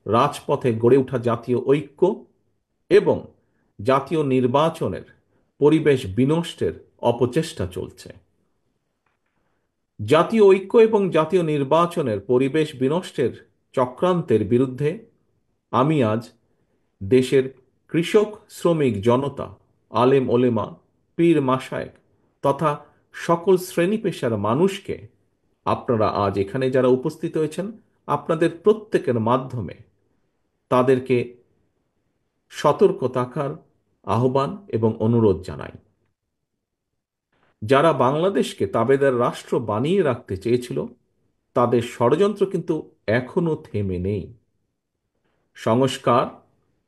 রাজপথে গড়ে ওঠা জাতীয় ঐক্য এবং জাতীয় নির্বাচনের পরিবেশ বিনষ্টের অপচেষ্টা চলছে। জাতীয় ঐক্য এবং জাতীয় নির্বাচনের পরিবেশ বিনষ্টের চক্রান্তের বিরুদ্ধে আমি আজ দেশের কৃষক শ্রমিক জনতা, আলেম ওলেমা, পীর মাশায়েখ তথা সকল শ্রেণী পেশার মানুষকে, আপনারা আজ এখানে যারা উপস্থিত হয়েছেন, আপনাদের প্রত্যেকের মাধ্যমে তাদেরকে সতর্ক থাকার আহ্বান এবং অনুরোধ জানাই। যারা বাংলাদেশকে তাবেদার রাষ্ট্র বানিয়ে রাখতে চেয়েছিল, তাদের ষড়যন্ত্র কিন্তু এখনো থেমে নেই। সংস্কার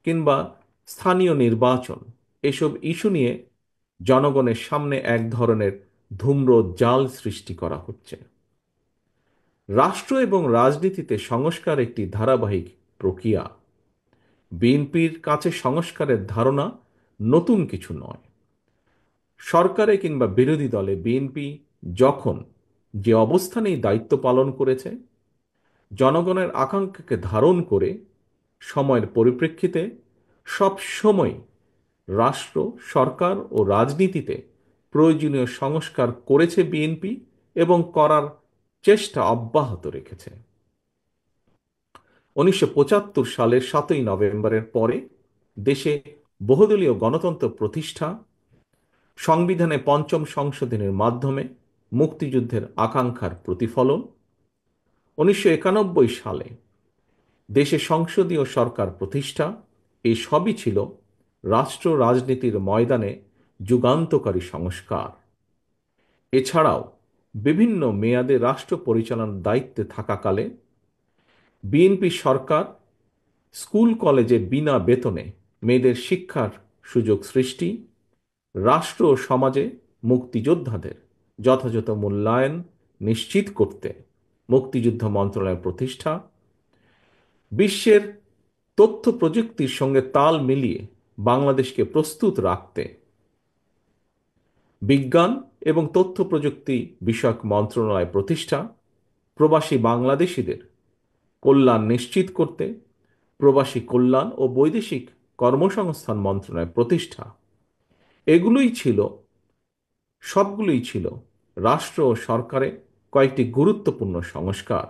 কিংবা স্থানীয় নির্বাচন, এসব ইস্যু নিয়ে জনগণের সামনে এক ধরনের ধূম্র জাল সৃষ্টি করা হচ্ছে। রাষ্ট্র এবং রাজনীতিতে সংস্কার একটি ধারাবাহিক প্রক্রিয়া। বিএনপির কাছে সংস্কারের ধারণা নতুন কিছু নয়। সরকারে কিংবা বিরোধী দলে বিএনপি যখন যে অবস্থানেই দায়িত্ব পালন করেছে, জনগণের আকাঙ্ক্ষাকে ধারণ করে সময়ের পরিপ্রেক্ষিতে সব সময় রাষ্ট্র, সরকার ও রাজনীতিতে প্রয়োজনীয় সংস্কার করেছে বিএনপি এবং করার চেষ্টা অব্যাহত রেখেছে। 1975 সালের 7ই নভেম্বরের পরে দেশে বহুদলীয় গণতন্ত্র প্রতিষ্ঠা, সংবিধানে পঞ্চম সংশোধনের মাধ্যমে মুক্তিযুদ্ধের আকাঙ্ক্ষার প্রতিফলন, 1991 সালে দেশে সংসদীয় সরকার প্রতিষ্ঠা, এই সবই ছিল রাষ্ট্র রাজনীতির ময়দানে যুগান্তকারী সংস্কার। এছাড়াও বিভিন্ন মেয়াদে রাষ্ট্র পরিচালনার দায়িত্বে থাকাকালে বিএনপি সরকার স্কুল কলেজে বিনা বেতনে মেয়েদের শিক্ষার সুযোগ সৃষ্টি, রাষ্ট্র ও সমাজে মুক্তিযোদ্ধাদের যথাযথ মূল্যায়ন নিশ্চিত করতে মুক্তিযুদ্ধ মন্ত্রণালয় প্রতিষ্ঠা, বিশ্বের তথ্য প্রযুক্তির সঙ্গে তাল মিলিয়ে বাংলাদেশকে প্রস্তুত রাখতে বিজ্ঞান এবং তথ্য প্রযুক্তি বিষয়ক মন্ত্রণালয় প্রতিষ্ঠা, প্রবাসী বাংলাদেশিদের কল্যাণ নিশ্চিত করতে প্রবাসী কল্যাণ ও বৈদেশিক কর্মসংস্থান মন্ত্রণালয় প্রতিষ্ঠা, এগুলোই ছিল সবগুলোই ছিল রাষ্ট্র ও সরকারে কয়েকটি গুরুত্বপূর্ণ সংস্কার।